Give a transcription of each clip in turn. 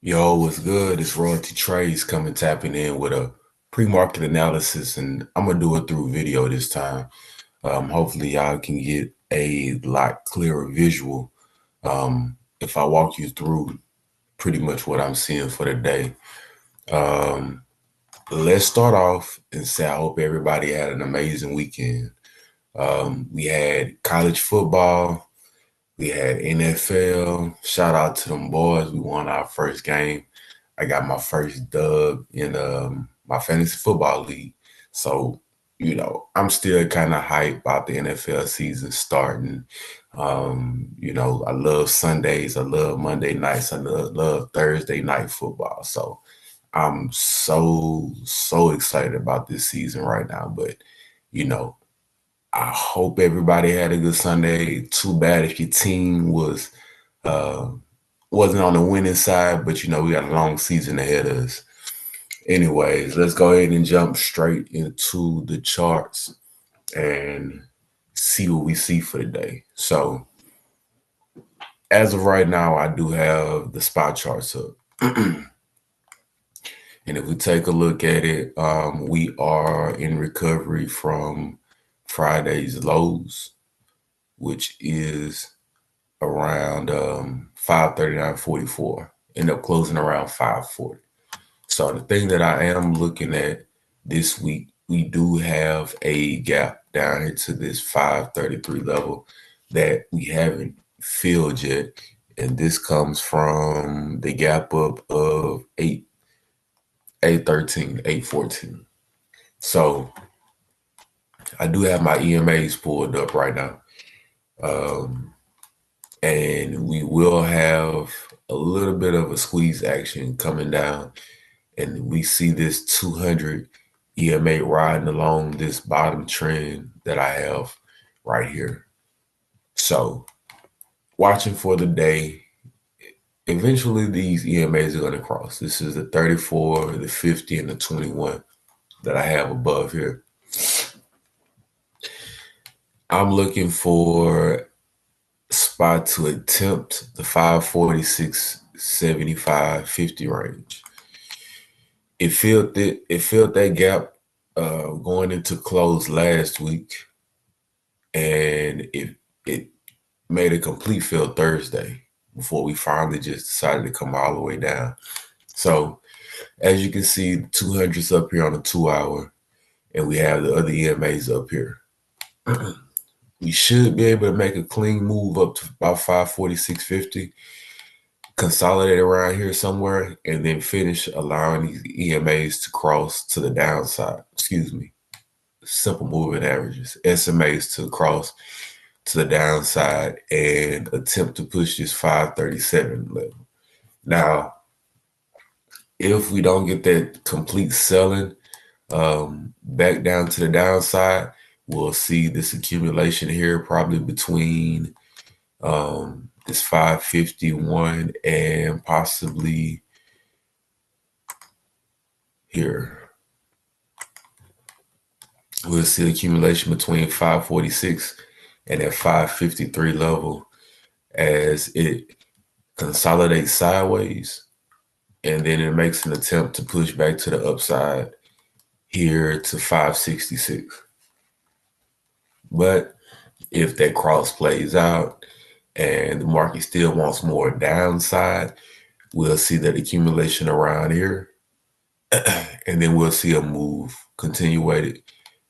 Yo, what's good? It's Royalty Trades coming tapping in with a pre-market analysis, and I'm gonna do it through video this time. Hopefully, y'all can get a lot clearer visual if I walk you through pretty much what I'm seeing for the day. Um, let's start off and say I hope everybody had an amazing weekend. We had college football, we had NFL. Shout out to them boys. We won our first game. I got my first dub in my fantasy football league. So, I'm still kind of hyped about the NFL season starting. I love Sundays, I love Monday nights, I love Thursday night football. So I'm so excited about this season right now. But, you know, I hope everybody had a good Sunday. Too bad if your team uh wasn't on the winning side, but we got a long season ahead of us. Anyways, let's go ahead and jump straight into the charts and see what we see for the day. So, as of right now, I do have the spot charts up. And if we take a look at it, we are in recovery from Friday's lows, which is around 539.44. End up closing around 540. So the thing that I am looking at this week, we do have a gap down here to this 533 level that we haven't filled yet. And this comes from the gap up of 813, 814. So I do have my EMAs pulled up right now. Um, and we will have a little bit of a squeeze action coming down. And we see this 200 EMA riding along this bottom trend that I have right here. So watching for the day, eventually these EMAs are going to cross. This is the 34, the 50, and the 21 that I have above here. I'm looking for spot to attempt the 546, 75, 50 range. It filled that gap going into close last week, and it made a complete fill Thursday before we finally just decided to come all the way down. So as you can see, 200's up here on the 2 hour, and we have the other EMAs up here. We should be able to make a clean move up to about 546.50, consolidate around here somewhere, and then finish allowing these EMAs to cross to the downside. Excuse me. Simple moving averages, SMAs to cross to the downside and attempt to push this 537 level. Now, if we don't get that complete selling back down to the downside, we'll see this accumulation here probably between this 551 and possibly here. We'll see accumulation between 546 and that 553 level as it consolidates sideways, and then it makes an attempt to push back to the upside here to 566. But if that cross plays out and the market still wants more downside, we'll see that accumulation around here. And then we'll see a move continuated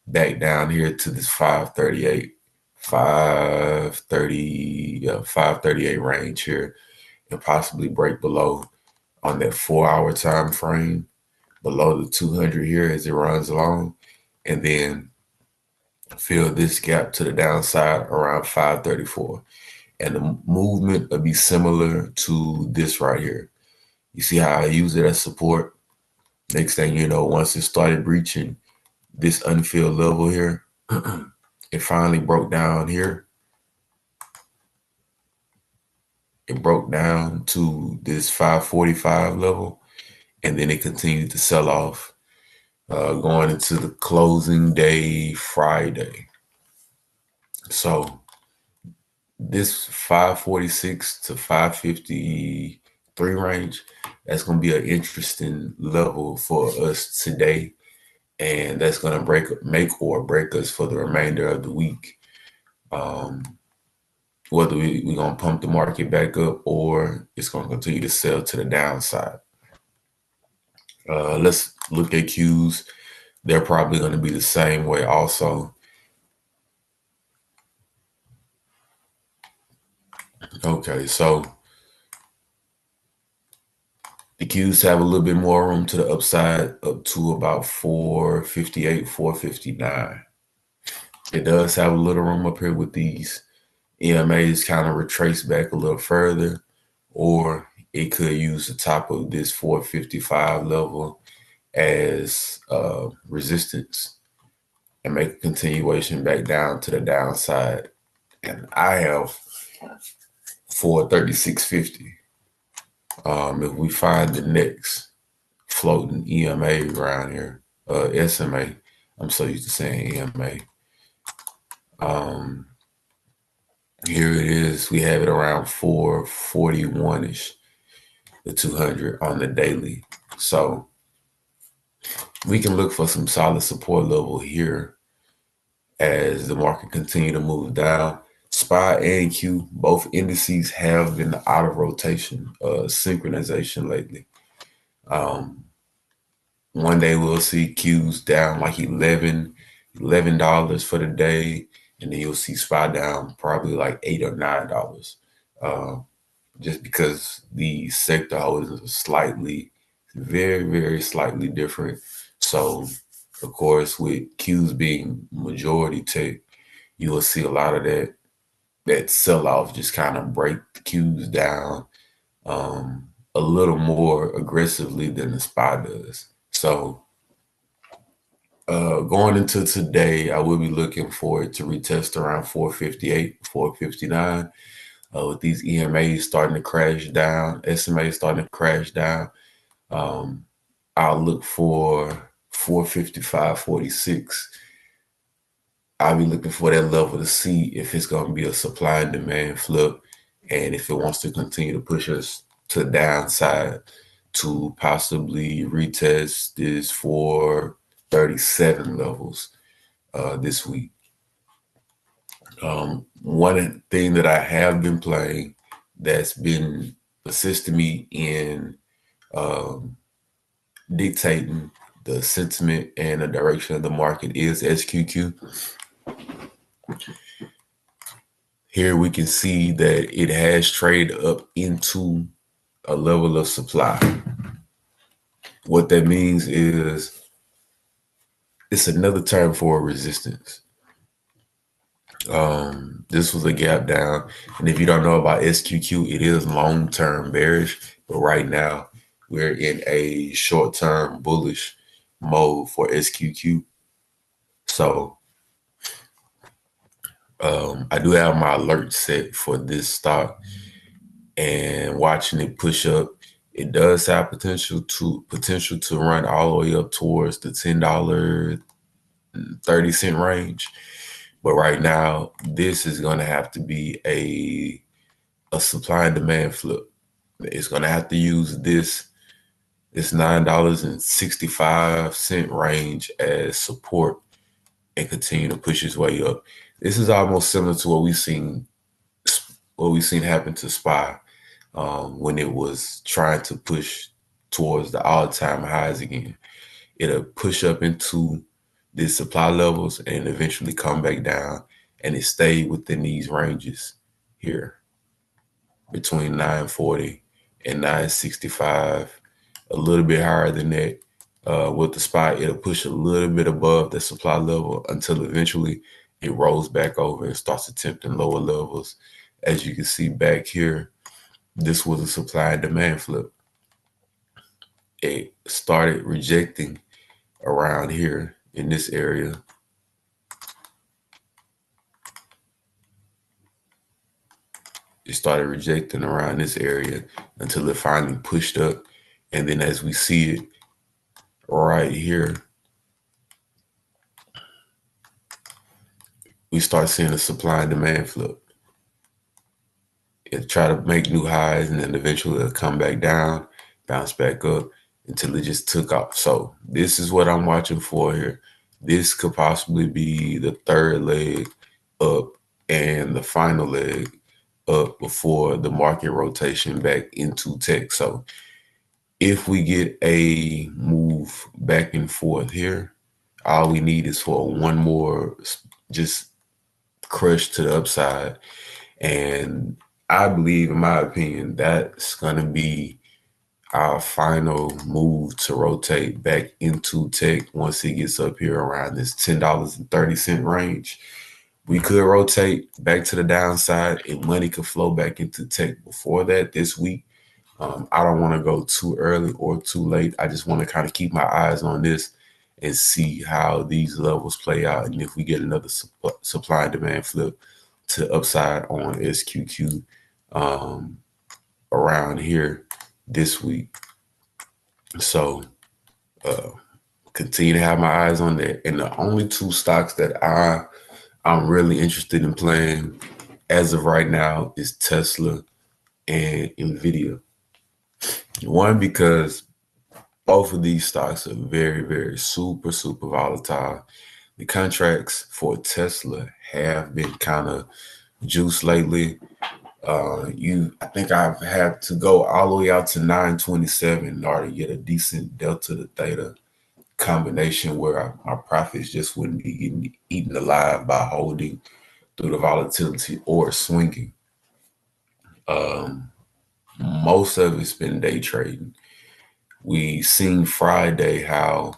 back down here to this 538, 538 range here, and possibly break below on that 4 hour time frame, below the 200 here as it runs along, and then fill this gap to the downside around 534. And the movement will be similar to this right here. You see how I use it as support? Next thing you know, once it started breaching this unfilled level here, it finally broke down here. It broke down to this 545 level, and then it continued to sell off going into the closing day Friday. So this 546 to 553 range, That's going to be an interesting level for us today, and that's going to make or break us for the remainder of the week. Whether we're going to pump the market back up or it's going to continue to sell to the downside. Let's look at Qs. They're probably going to be the same way also. Okay, so the Qs have a little bit more room to the upside, up to about 458, 459. It does have a little room up here with these EMAs kind of retrace back a little further, or it could use the top of this 455 level as resistance and make a continuation back down to the downside. And I have 436.50. If we find the next floating EMA around here, SMA, I'm so used to saying EMA. Here it is. We have it around 441-ish, the 200 on the daily. So we can look for some solid support level here as the market continue to move down. SPY and Q, both indices have been out of rotation, synchronization lately. One day we'll see Q's down like $11 for the day, and then you'll see SPY down probably like $8 or $9, just because the sector holdings are slightly, very, very slightly different. So, of course, with Q's being majority tech, you will see a lot of that sell-off just kind of break the Q's down a little more aggressively than the SPY does. So going into today, I will be looking for it to retest around 458, 459. With these EMAs starting to crash down, SMA starting to crash down, I'll look for 455.46. I'll be looking for that level to see if it's going to be a supply and demand flip, and if it wants to continue to push us to the downside to possibly retest this 437 levels this week. One thing that I have been playing that's been assisting me in dictating the sentiment and the direction of the market is SQQ. Here we can see that it has traded up into a level of supply. What that means is it's another term for resistance. This was a gap down, and if you don't know about SQQ, it is long-term bearish, but right now we're in a short-term bullish mode for SQQ. So I do have my alert set for this stock, and watching it push up, it does have potential to run all the way up towards the $10.30 range. But right now, this is going to have to be a supply and demand flip. It's going to have to use this $9.65 range as support and continue to push its way up. This is almost similar to what we've seen happen to SPY when it was trying to push towards the all-time highs again. It'll push up into the supply levels and eventually come back down, and it stayed within these ranges here between 940 and 965, a little bit higher than that. With the SPY, it'll push a little bit above the supply level until eventually it rolls back over and starts attempting lower levels. As you can see back here, this was a supply and demand flip. It started rejecting around here in this area. It started rejecting around this area until it finally pushed up. And then as we see it right here, we start seeing a supply and demand flip. It try to make new highs, and then eventually it'll come back down bounced back up until it just took off. So this is what I'm watching for here. This could possibly be the third leg up and the final leg up before the market rotation back into tech. So if we get a move back and forth here, all we need is for one more just crush to the upside. And I believe, in my opinion, that's going to be our final move to rotate back into tech once it gets up here around this $10.30 range. We could rotate back to the downside and money could flow back into tech before that this week. I don't want to go too early or too late. I just want to kind of keep my eyes on this and see how these levels play out. And if we get another supply and demand flip to upside on SQQ around here this week. So continue to have my eyes on that. And the only two stocks that I'm really interested in playing as of right now is Tesla and Nvidia. One, because both of these stocks are very, very super volatile. The contracts for Tesla have been kind of juiced lately. I think I've had to go all the way out to 927 in order to get a decent delta to theta combination where my profits just wouldn't be getting eaten alive by holding through the volatility or swinging. Most of it's been day trading. We seen Friday how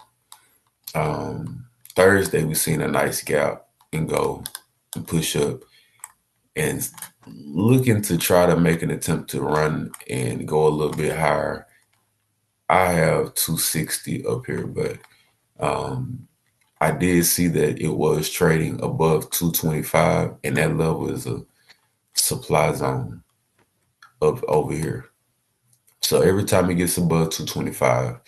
Thursday we seen a nice gap and go and push up and looking to try to make an attempt to run and go a little bit higher. I have 260 up here, but I did see that it was trading above 225, and that level is a supply zone up over here. So every time it gets above 225,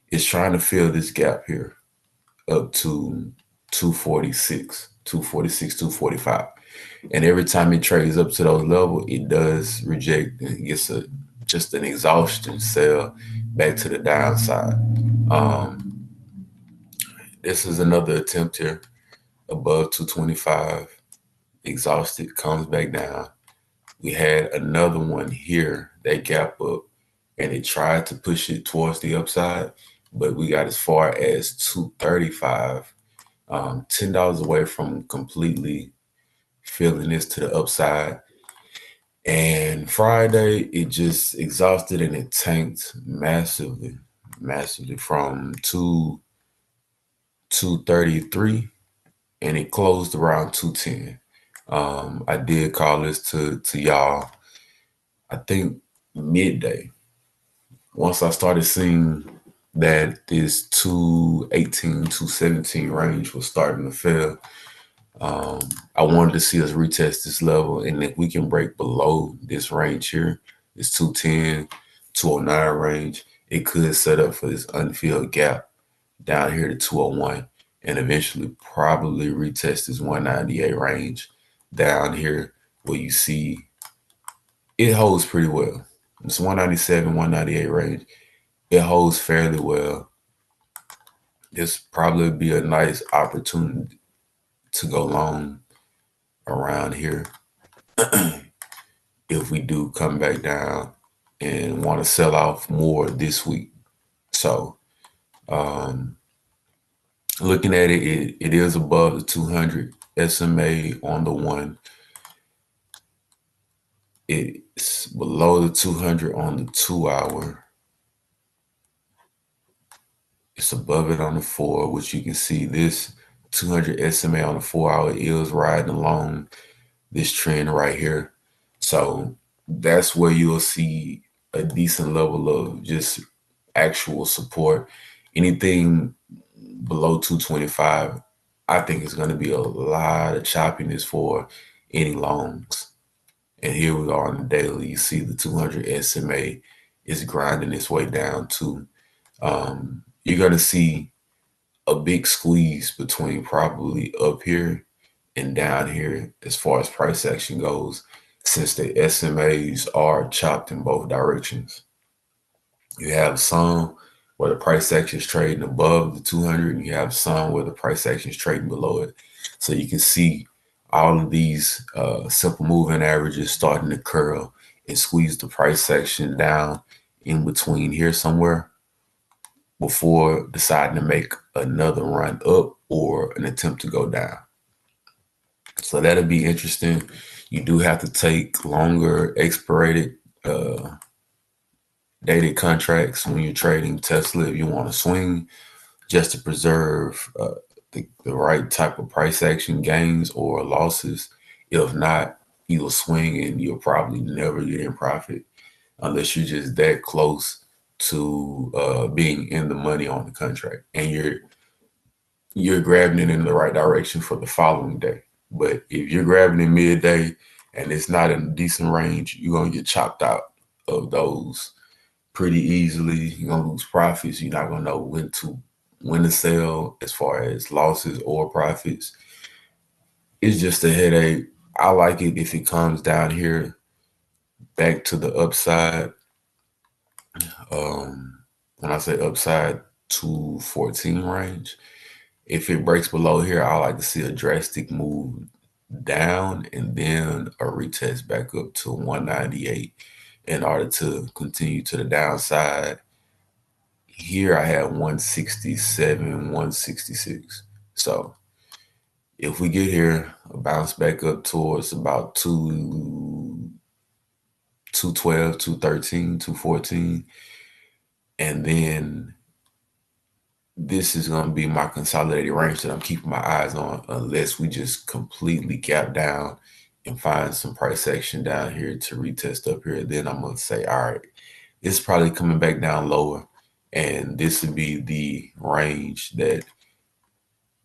it's trying to fill this gap here up to 246, 245. And every time it trades up to those levels, it does reject and gets just an exhaustion sell back to the downside. This is another attempt here above 225, exhausted, comes back down. We had another one here that gap up and it tried to push it towards the upside, but we got as far as 235, $10 away from completely filling this to the upside. And Friday, it just exhausted and it tanked massively from 233, and it closed around 210. I did call this to y'all, I think midday. Once I started seeing that this 218, 217 range was starting to fail, I wanted to see us retest this level, and if we can break below this range here, this 210, 209 range, it could set up for this unfilled gap down here to 201 and eventually probably retest this 198 range down here where you see it holds pretty well. It's 197, 198 range. It holds fairly well. This probably be a nice opportunity to go long around here if we do come back down and want to sell off more this week. So looking at it, it is above the 200 SMA on the one. It's below the 200 on the 2 hour. It's above it on the 4, which you can see this 200 SMA on the 4 hour is riding along this trend right here. So that's where you'll see a decent level of just actual support. Anything below 225, I think it's going to be a lot of choppiness for any longs. And here we are on the daily. You see the 200 SMA is grinding its way down to. You're going to see a big squeeze between probably up here and down here as far as price action goes, since the SMAs are chopped in both directions. You have some where the price action is trading above the 200, and you have some where the price action is trading below it. So you can see all of these simple moving averages starting to curl and squeeze the price action down in between here somewhere before deciding to make another run up or an attempt to go down. So that'll be interesting. You do have to take longer expired dated contracts when you're trading Tesla if you want to swing, just to preserve the right type of price action gains or losses. If not, you'll swing and you'll probably never get in profit unless you're just that close to being in the money on the contract and you're grabbing it in the right direction for the following day. But if you're grabbing it midday and it's not in a decent range, you're gonna get chopped out of those pretty easily. You're gonna lose profits. You're not gonna know when to sell as far as losses or profits. It's just a headache. I like it if it comes down here back to the upside. When I say upside, 214 range. If it breaks below here, I like to see a drastic move down and then a retest back up to 198 in order to continue to the downside. Here I have 167, 166. So if we get here, a bounce back up towards about 212, 213, 214, and then this is going to be my consolidated range that I'm keeping my eyes on unless we just completely gap down and find some price action down here to retest up here. Then I'm going to say, all right, it's probably coming back down lower. And this would be the range that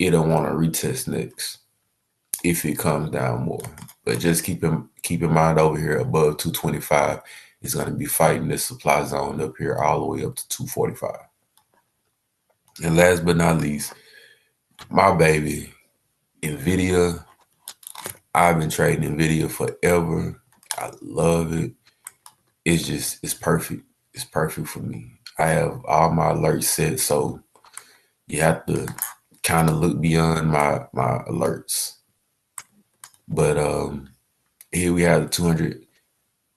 it'll want to retest next if it comes down more. But just keep in mind over here above 225 is going to be fighting this supply zone up here all the way up to 245. And last but not least, my baby, NVIDIA. I've been trading NVIDIA forever. I love it. It's perfect. It's perfect for me. I have all my alerts set, so you have to kind of look beyond my alerts. But here we have the 200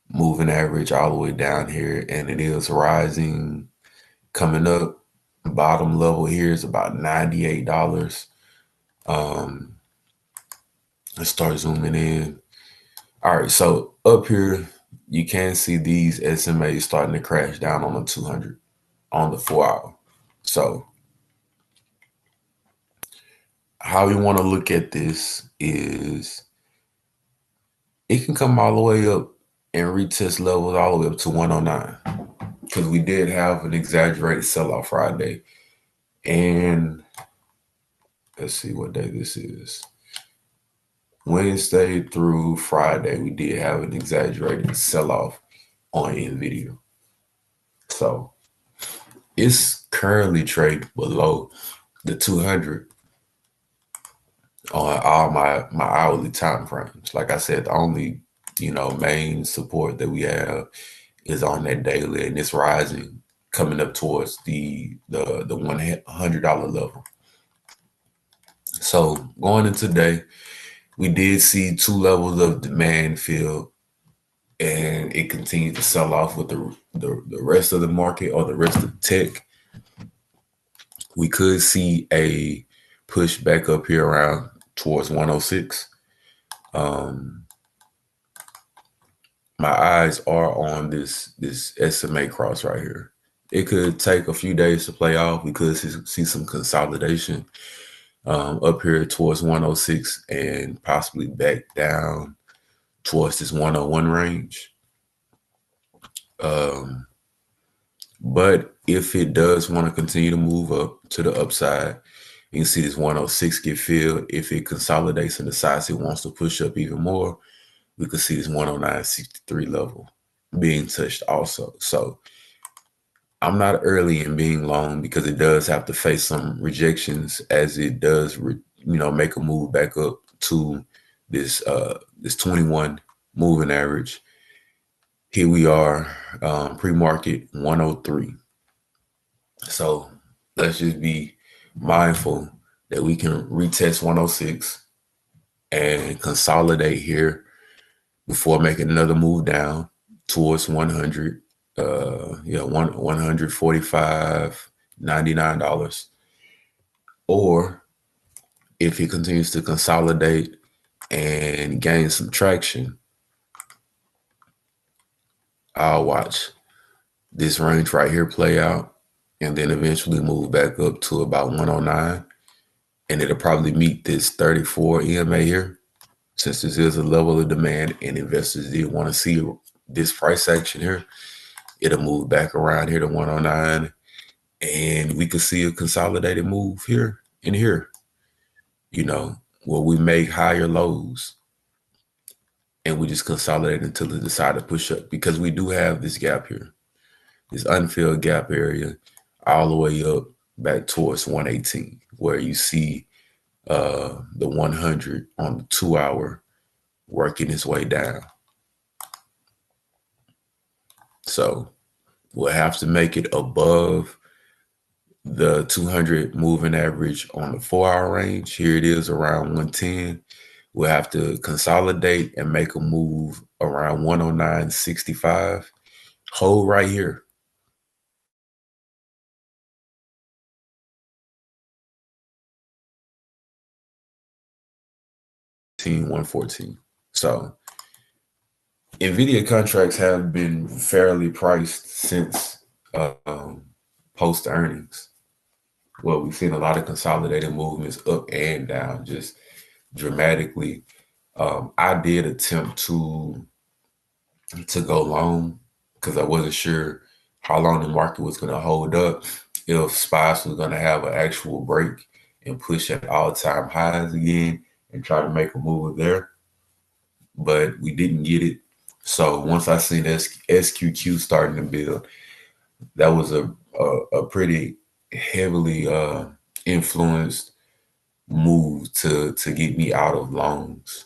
moving average all the way down here, and it is rising, coming up. Bottom level here is about $98. Let's start zooming in. All right, so up here, you can see these SMAs starting to crash down on the 200 on the 4 hour. So how we want to look at this is it can come all the way up and retest levels all the way up to 109 because we did have an exaggerated sell-off Friday. And let's see what day this is. Wednesday through Friday, we did have an exaggerated sell-off on NVIDIA. So it's currently trading below the 200 on all my hourly time frames. Like I said, the only main support that we have is on that daily, and it's rising, coming up towards the $100 level. So going into today, we did see two levels of demand filled, and it continued to sell off with the rest of the market or the rest of tech. We could see a push back up here around towards 106. My eyes are on this SMA cross right here. It could take a few days to play off. We could see some consolidation up here towards 106 and possibly back down towards this 101 range. But if it does want to continue to move up to the upside, you can see this 106 get filled. If it consolidates and decides it wants to push up even more, we could see this 109.63 level being touched also. So I'm not early in being long because it does have to face some rejections as it does, make a move back up to this 21 moving average. Here we are, pre-market 103. So let's just be mindful that we can retest 106 and consolidate here before making another move down towards 100. Yeah, 145.99. Or if it continues to consolidate and gain some traction, I'll watch this range right here play out and then eventually move back up to about 109. And it'll probably meet this 34 EMA here. Since this is a level of demand and investors did want to see this price action here, it'll move back around here to 109. And we could see a consolidated move here and here, where we make higher lows and we just consolidate until it decide to push up, because we do have this gap here, this unfilled gap area all the way up back towards 118, where you see the 100 on the 2-hour working its way down. So we'll have to make it above the 200 moving average on the 4-hour range. Here it is around 110. We'll have to consolidate and make a move around 109.65. Hold right here. 114. So NVIDIA contracts have been fairly priced since post earnings. Well, we've seen a lot of consolidated movements up and down, just dramatically. I did attempt to go long because I wasn't sure how long the market was going to hold up, if SPY was going to have an actual break and push at all-time highs again and try to make a move there. But we didn't get it. So once I seen SQQ starting to build, that was a pretty heavily influenced move to get me out of longs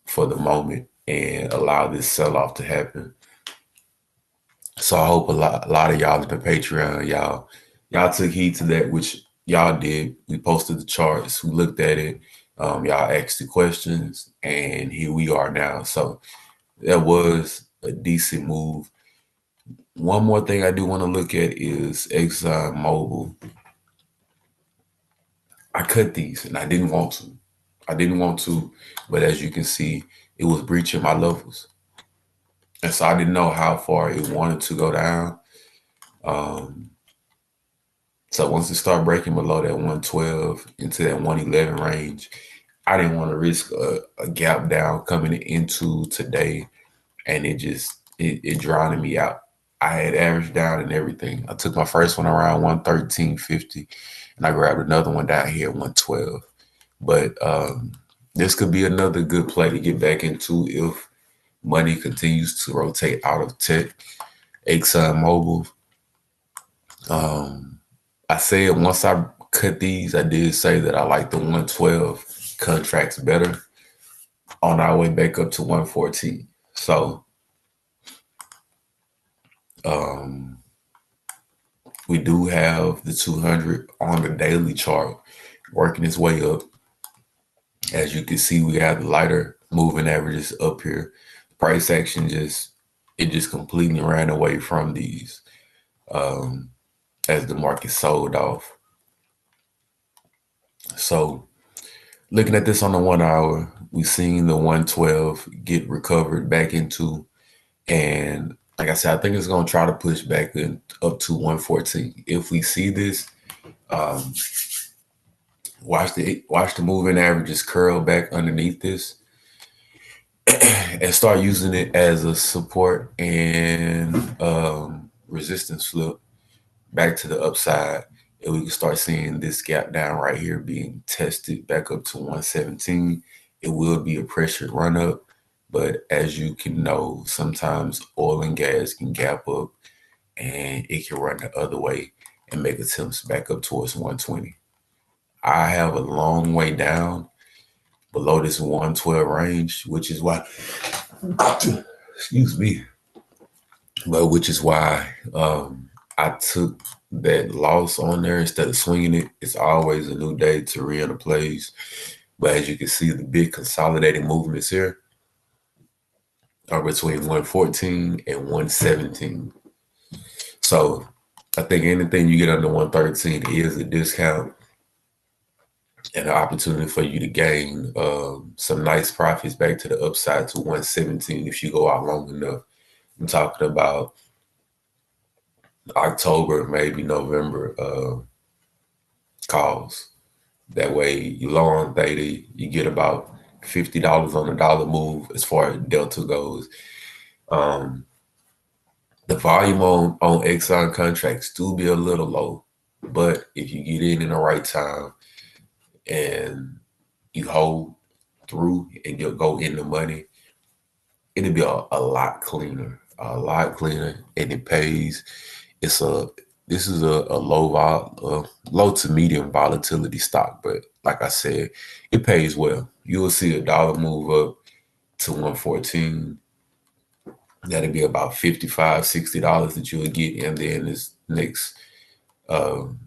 for the moment and allow this sell-off to happen. So I hope a lot of y'all in the Patreon, y'all took heed to that, which y'all did. We posted the charts, we looked at it, y'all asked the questions, and here we are now. So that was a decent move. One more thing I do want to look at is ExxonMobil. I cut these and I didn't want to. But as you can see, it was breaching my levels. And so I didn't know how far it wanted to go down. So once it started breaking below that 112 into that 111 range, I didn't want to risk a gap down coming into today, and it drowning me out. I had averaged down and everything. I took my first one around 113.50, and I grabbed another one down here at 112. But this could be another good play to get back into if money continues to rotate out of tech. ExxonMobil. I said once I cut these, I did say that I like the 112 contracts better on our way back up to 114. So we do have the 200 on the daily chart working its way up. As you can see, we have the lighter moving averages up here. Price action just completely ran away from these as the market sold off. So looking at this on the 1 hour, we've seen the 112 get recovered back into, and like I said, I think it's going to try to push back up to 114. If we see this, watch the moving averages curl back underneath this and start using it as a support and resistance flip back to the upside. And we can start seeing this gap down right here being tested back up to 117. It will be a pressured run up, but as you can know, sometimes oil and gas can gap up and it can run the other way and make attempts back up towards 120. I have a long way down below this 112 range, which is why, excuse me, but which is why I took that loss on there instead of swinging it. It's always a new day to re-enter plays. But as you can see, the big consolidating movements here are between 114 and 117. So I think anything you get under 113 is a discount and an opportunity for you to gain some nice profits back to the upside to 117 if you go out long enough. I'm talking about October, maybe November calls. That way, you long dated, you get about $50 on the dollar move as far as Delta goes. Um, the volume on Exxon contracts do be a little low, but if you get in the right time and you hold through and you'll go in the money, it'll be a lot cleaner, and it pays. It's a this is a low to medium volatility stock, but like I said, it pays well. You will see a dollar move up to 114. That'll be about $55, $60 that you'll get, and then this next um,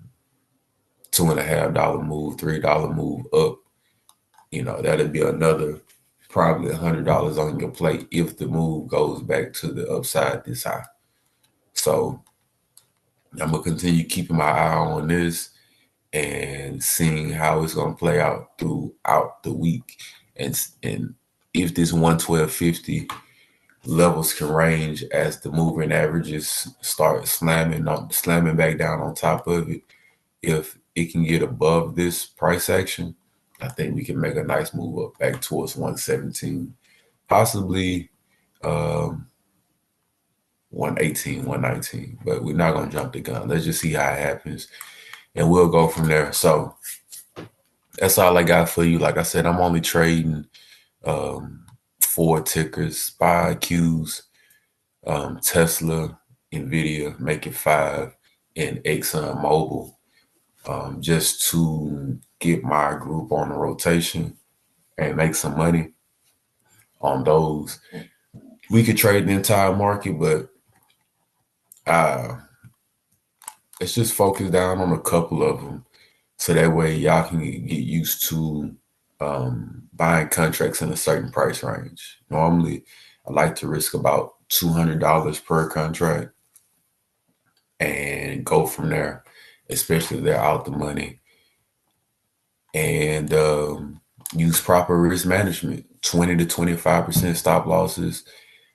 $2.50 move, $3 move up. That'll be another probably $100 on your plate if the move goes back to the upside this high. So I'm gonna continue keeping my eye on this and seeing how it's gonna play out throughout the week, and if this 112.50 levels can range as the moving averages start slamming back down on top of it. If it can get above this price action, I think we can make a nice move up back towards 117, possibly 118, 119. But we're not gonna jump the gun. Let's just see how it happens, and we'll go from there. So that's all I got for you. Like I said, I'm only trading 4 tickers: SPY, Qs, Tesla, Nvidia, make it 5, and Exxon Mobil, just to get my group on the rotation and make some money on those. We could trade the entire market, but let's just focus down on a couple of them, so that way y'all can get used to buying contracts in a certain price range. Normally, I like to risk about $200 per contract and go from there, especially if they're out the money. And use proper risk management, 20 to 25% stop losses.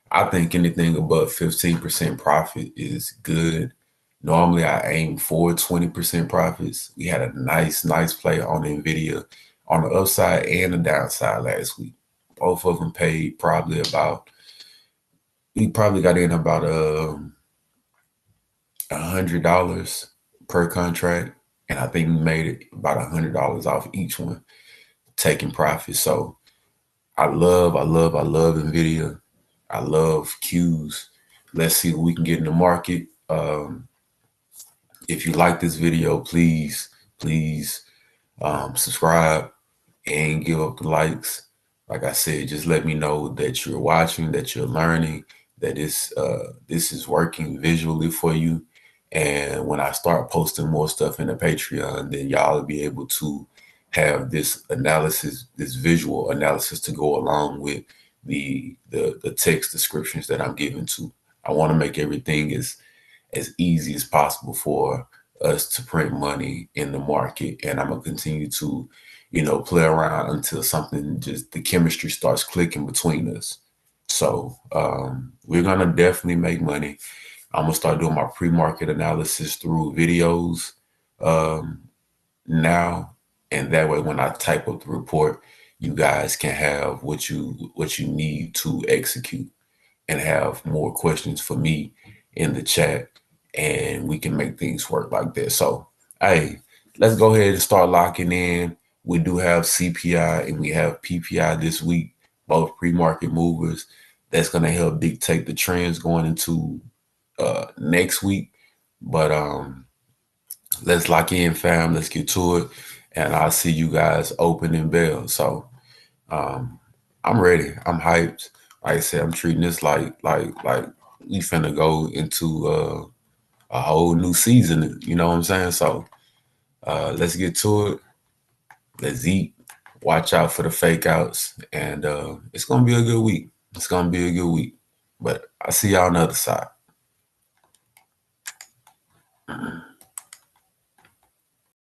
I think anything above 15% profit is good. Normally, I aim for 20% profits. We had a nice play on NVIDIA on the upside and the downside last week. Both of them paid we probably got in about $100 per contract. And I think we made it about $100 off each one, taking profit. So I love NVIDIA. I love Qs. Let's see what we can get in the market. If you like this video, please subscribe and give up the likes. Like I said, just let me know that you're watching, that you're learning, that this is working visually for you. And when I start posting more stuff in the Patreon, then y'all will be able to have this analysis, this visual analysis, to go along with the text descriptions that I'm giving to. I want to make everything as easy as possible for us to print money in the market. And I'm gonna continue to, play around until something, just the chemistry starts clicking between us. So we're gonna definitely make money. I'm gonna start doing my pre-market analysis through videos now, and that way when I type up the report, you guys can have what you need to execute, and have more questions for me in the chat, and we can make things work like that. So hey, let's go ahead and start locking in. We do have CPI and we have PPI this week, both pre-market movers. That's going to help dictate the trends going into next week. But let's lock in, fam. Let's get to it, and I'll see you guys opening bell. So I'm ready. I'm hyped. Like I said, I'm treating this like we finna go into a whole new season. You know what I'm saying? So let's get to it. Let's eat. Watch out for the fake outs, and it's gonna be a good week. It's gonna be a good week. But I see y'all on the other side.